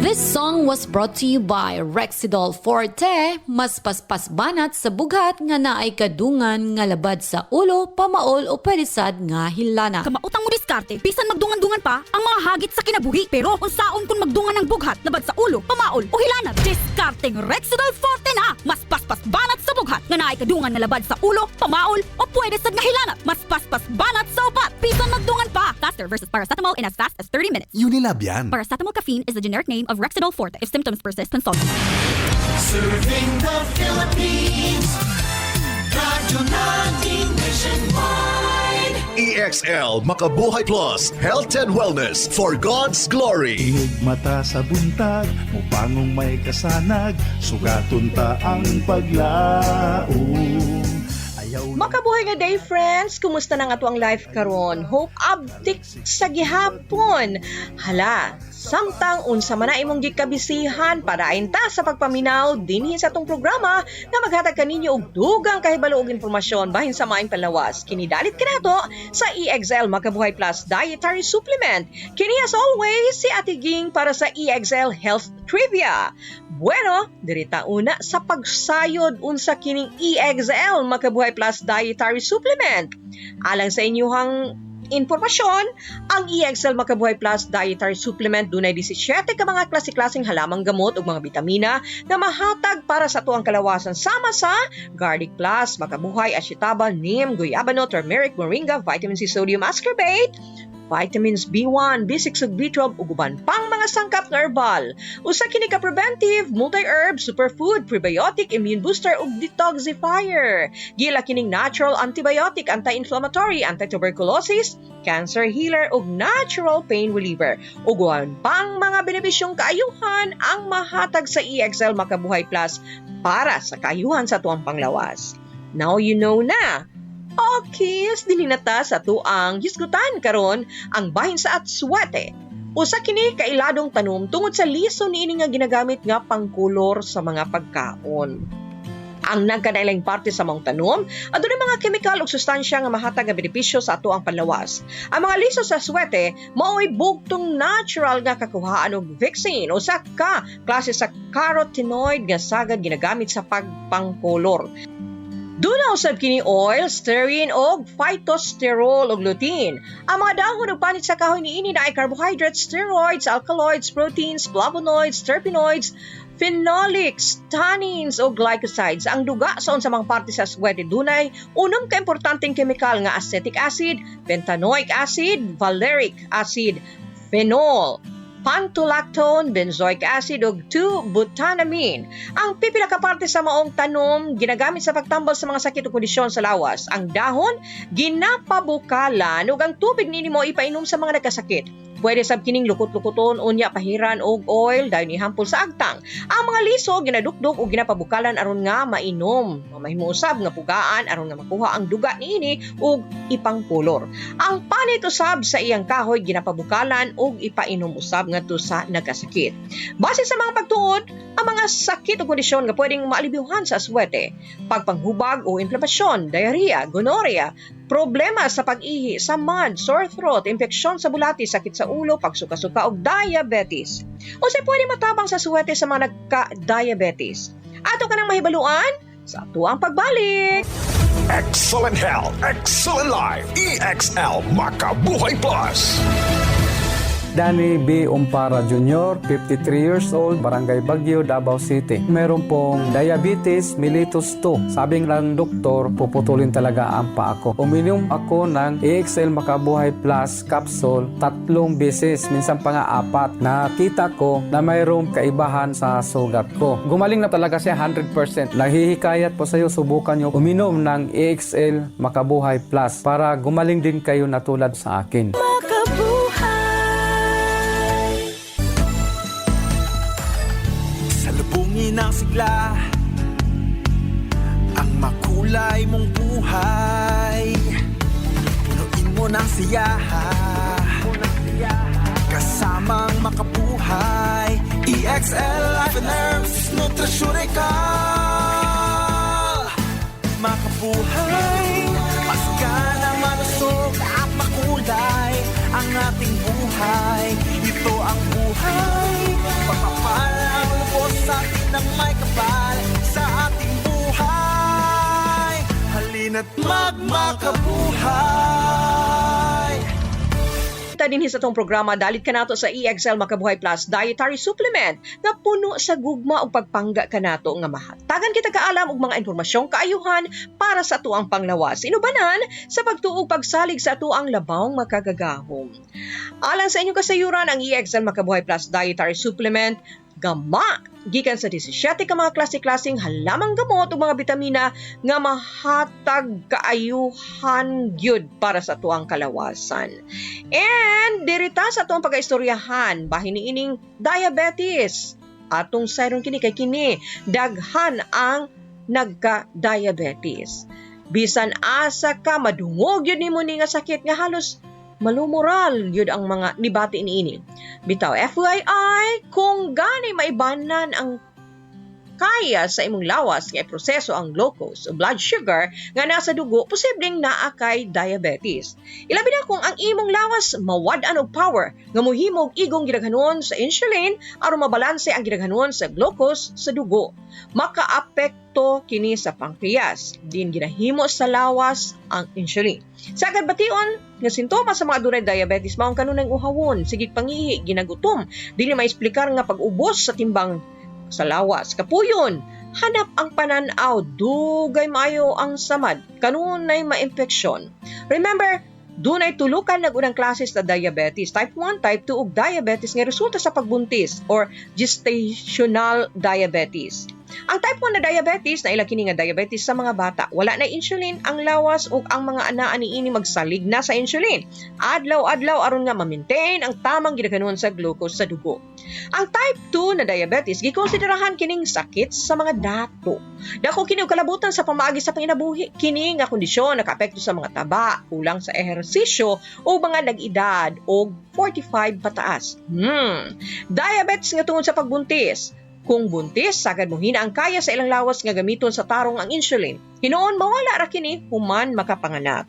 This song was brought to you by Rexidol Forte, mas paspas banat sa bugat nga naay kadungan nga labad sa ulo, pamaol o palisad nga hilana. Kamautang mo diskarte, bisan magdungan-dungan pa ang mga hagit sa kinabuhi. Pero unsaon kung magdungan ng bughat, labad sa ulo, pamaol o hilana, diskarteng Rexidol Forte na! Mas paspas banat sa bughat nga naay kadungan nga labad sa ulo, pamaol o pwede sad nga hilana. Mas paspas banat sa upat, bisan magdungan pa. Faster versus paracetamol in as fast as 30 minutes. Unilab yan. Paracetamol caffeine is the generic name of Rexidol Forte. If symptoms persist, consult. Serving the Philippines, radyo natin nationwide. EXL Makabuhay Plus, Health and Wellness for God's Glory. Ihog mata sa buntag, mupangong may kasanag, sugaton ta ang paglaom. Makabuhay nga day friends, kumusta na nga to ang life karon? Hope update sa gihapon. Hala, samtang unsa man na imong gikabisihan parain ta sa pagpaminaw dinhi sa atong programa nga maghatag kaninyo og dugang kahibalo og impormasyon bahin sa maayong panlawas. Kinidalit kanato sa EXL Makabuhay Plus Dietary Supplement. Kini as always si Ate Ging para sa EXL Health Trivia. Bueno, dirita una sa pagsayod unsa kining EXL Makabuhay Plus Dietary Supplement. Alang sa inyong impormasyon, ang EXL Makabuhay Plus Dietary Supplement dunay 17 ka mga klase-klaseng halamang gamot ug mga bitamina na mahatag para sa tuang kalawasan sama sa garlic plus, makabuhay, ashitaba, neem, guyabano, turmeric, moringa, vitamin C, sodium ascorbate, vitamins B1, B6 ug B12 ug uban pang mga sangkap nga herbal. Usa kini ka preventive, multi-herb, superfood, prebiotic, immune booster ug detoxifier. Gila kining natural antibiotic, anti-inflammatory, anti-tuberculosis, cancer healer ug natural pain reliever. Ug uban pang mga benepisyong kaayuhan ang mahatag sa EXL Makabuhay Plus para sa kaayuhan sa tuwang panglawas. Now you know na. Okay, dili na ta sa tuang hisgutan karon ang bahin sa atswete. Usa kini kailadong tanom tungod sa liso niini nga ginagamit nga pangkulor sa mga pagkaon. Ang nagkadailang parte sa mga tanom, adunay mga chemical ug sustansya nga mahatag nga benepisyo sa ato ang panlawas. Ang mga liso sa swete mao'y bugtong natural nga kakuhaan og vexin o sa klase sa carotenoid nga sagad ginagamit sa pagpangkolor. Duna usab kini oil, stearin og phytosterol ug lutein. Ang mga dahon ug panit sa kahoy niini na ay carbohydrates, steroids, alkaloids, proteins, flavonoids, terpenoids, phenolics, tannins o glycosides. Ang duga sa unsa mang parte sa swete dunay unom ka importanteng kemikal nga acetic acid, bentanoic acid, valeric acid, phenol, pantolactone, benzoic acid ug 2-butanamine. Ang pipila ka parte sa maong tanom ginagamit sa pagtambal sa mga sakit o kondisyon sa lawas. Ang dahon ginapabukalan ug ang tubig niini mo ipainom sa mga nagkasakit. Pwede sab kining lukot-lukoton unya pahiran og oil dayon ihampol sa agtang. Ang mga liso ginadukdok ug ginapabukalan aron nga mainom. Mahimo usab nga pugaan aron nga makuha ang duga niini ug ipangkolor. Ang panit usab sa iyang kahoy ginapabukalan ug ipainom usab ngadto sa nagkasakit. Base sa mga pagtuod, ang mga sakit o kondisyon nga pwedeng maalibyuhan sa aswete, pagpanghubag o inflamasyon, diarrhea, gonorrhea, problema sa pag-ihi, samad, sore throat, infeksyon sa bulati, sakit sa ulo, pagsuka-suka o diabetes. O say pwede matabang sa suwete sa mga nagka-diabetes. Ato ka nang mahibaluan sa atuang pagbalik. Excellent health, excellent life. EXL Makabuhay Plus. Danny B. Umpara Jr., 53 years old, Barangay Baguio, Davao City. Meron pong diabetes mellitus 2. Sabing lang doktor, puputulin talaga ang paa ko. Uminom ako ng EXL Makabuhay Plus capsule 3 beses, minsan pa nga 4. Nakita ko na mayroong kaibahan sa sugat ko. Gumaling na talaga siya 100%. Nahihikayat po sa iyo, subukan nyo uminom ng EXL Makabuhay Plus para gumaling din kayo na tulad sa akin. Ng sigla ang makulay mong buhay, punuin mo ng siyaha kasamang makabuhay. EXL Life and Herbs Nutraceutical. Makabuhay, masgana, malusog at makulay ang ating buhay. Ito ang buhay, pagpapalagay at magmakabuhay. Kita din sa itong programa, dalit ka nato sa EXL Makabuhay Plus Dietary Supplement na puno sa gugma o pagpangga ka nato nga mahatagan kita kaalam og mga impormasyong kaayuhan para sa atuang panglawas. Inubanan sa pagtuog pagsalig sa atuang labawng makagagahom. Alang sa inyong kasayuran, ang EXL Makabuhay Plus Dietary Supplement gama gikan sa 17 ka mga klase-klaseng halamang gamot o mga bitamina nga mahatag kaayuhan gyud para sa tuang kalawasan. And dirita sa tuang pagaistoryahan bahin niining diabetes. Atong sayron kini kay kini daghan ang nagka-diabetes. Bisan asa ka madungog yun nimo ni nga sakit nga halos malumural yun ang mga nibati niini. Bitaw, FYI, kung gani maibanan ang kaya sa imong lawas nga proseso ang glucose o blood sugar nga nasa dugo, posibleng naa kay diabetes. Ilabi na kung ang imong lawas mawad-an og power nga mohimo og igong gidaghanon sa insulin aron mabalanse ang gidaghanon sa glucose sa dugo. Makaapekto kini sa pancreas. Din ginahimo sa lawas ang insulin. Sa agad bation nga sintomas sa mga dunay diabetes mao ang kanunay uhawon, sigig pangihi, ginagutom, dili maexplikar nga pag-ubos sa timbang sa lawas. Kapuyon, hanap ang pananaw, dugay maayo ang samad, kanunay ma-infeksyon. Remember, dunay tulukan nag-unang klase sa diabetes, type 1, type 2 ug diabetes nga resulta sa pagbuntis or gestational diabetes. Ang type 1 na diabetes na ila kini nga diabetes sa mga bata, wala na insulin ang lawas ug ang mga anaa niini magsalig na sa insulin. Adlaw-adlaw aron nga ma-maintain ang tamang gidaghanon sa glucose sa dugo. Ang type 2 na diabetes gikonsiderahan kining sakit sa mga dato. Dako kini og kalabutan sa pamaagi sa panginabuhi. Kini nga kondisyon nakaapekto sa mga taba, kulang sa ehersisyo o mga nag-edad og 45 pataas. Diabetes nga tungod sa pagbuntis. Kung buntis, sagad mo hina ang kaya sa ilang lawas nga gamiton sa tarong ang insulin. Hinoon mawala ra kini human makapanganak.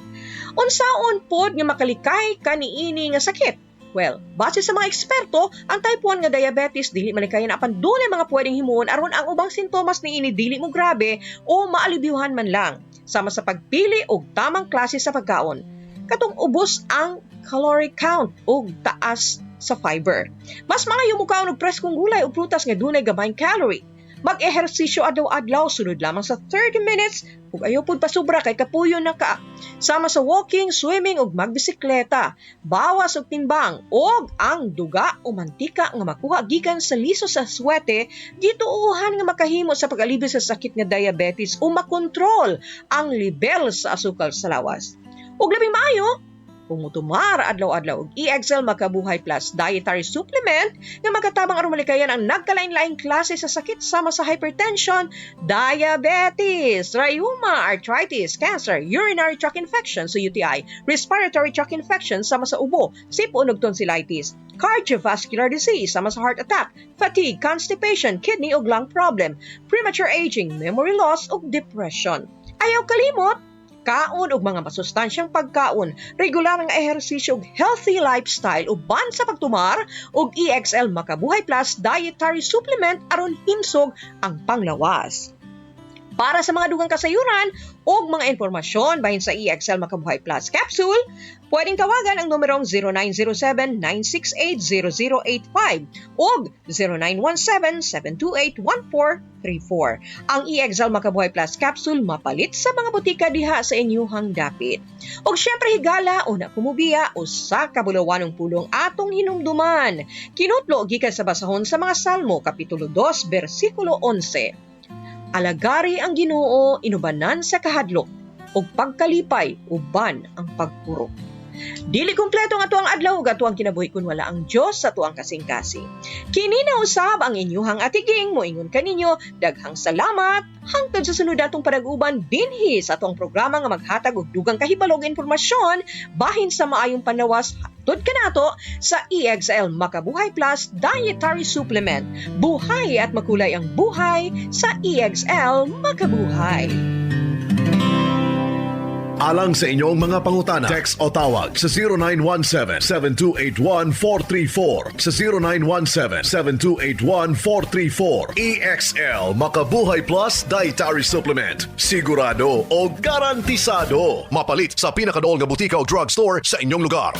Unsaon pod nga makalikay kaniini nga sakit? Well, base sa mga eksperto, ang type 1 nga diabetes dili malikayan apan dunay mga pwedeng himuon aron ang ubang sintomas niini dili mo grabe o maalibyuhan man lang. Sama sa pagpili og tamang klase sa pagkaon. Katong ubos ang caloric count ug taas sa fiber. Mas maayo mo kaon og preskong gulay o prutas nga dunay gamayng calorie. Mag-ehersisyo adlaw-adlaw sunod lamang sa 30 minutes ug ayaw pud pasubra kay kapuyo na ka. Sama sa walking, swimming ug magbisikleta, bawas og timbang ug ang duga o mantika nga makuha gikan sa liso sa swete gituuhan nga makahimo sa pag-alibyo sa sakit nga diabetes o makontrol ang level sa asukal sa lawas. Ug labing maayo, kung mutumar adlaw-adlaw og EXL Makabuhay Plus Dietary Supplement nga magatabang aron malikayan ang nagkalain-laing klase sa sakit sama sa hypertension, diabetes, rheuma, arthritis, cancer, urinary tract infection so UTI, respiratory tract infection sama sa ubo, sipon ug tonsillitis, cardiovascular disease sama sa heart attack, fatigue, constipation, kidney ug lung problem, premature aging, memory loss ug depression. Ayaw kalimot, kaon ug mga masustansyang pagkaon, regular nga ehersisyo ug healthy lifestyle uban sa pagtumar og EXL Makabuhay Plus Dietary Supplement aron himsog ang panglawas. Para sa mga dugang kasayuran o mga impormasyon bahin sa EXL Makabuhay Plus Capsule, pwedeng tawagan ang numerong 0907-968-0085 o 0917-728-1434. Ang EXL Makabuhay Plus Capsule mapalit sa mga butika diha sa inyuhang dapit. O syempre higala o na kumubiya o sa kabulawanong pulong atong hinumduman. Kinutlo gikan sa basahon sa mga Salmo, Kapitulo 2, versikulo 11. Alagari ang Ginoo inubanan sa kahadlok ug pagkalipay uban ang pagpurok. Dili kumpleto nga tuang adlaw ug atuang kinabuhi kun wala ang Dios sa tuang kasing-kasing. Kini na usab ang inyuhang atiging moingon kaninyo daghang salamat hangtod sa sunod atong panag-uban dinhi sa atong programa nga maghatag og dugang kahibalo ug impormasyon bahin sa maayong panlawas hatod kanato sa EXL Makabuhay Plus Dietary Supplement. Buhay at makulay ang buhay sa EXL Makabuhay. Alang sa inyong mga pangutana, text o tawag sa 0917-7281-434 sa 0917-7281-434. EXL Makabuhay Plus Dietary Supplement. Sigurado o garantisado. Mapalit sa pinakadool nga butika o drugstore sa inyong lugar.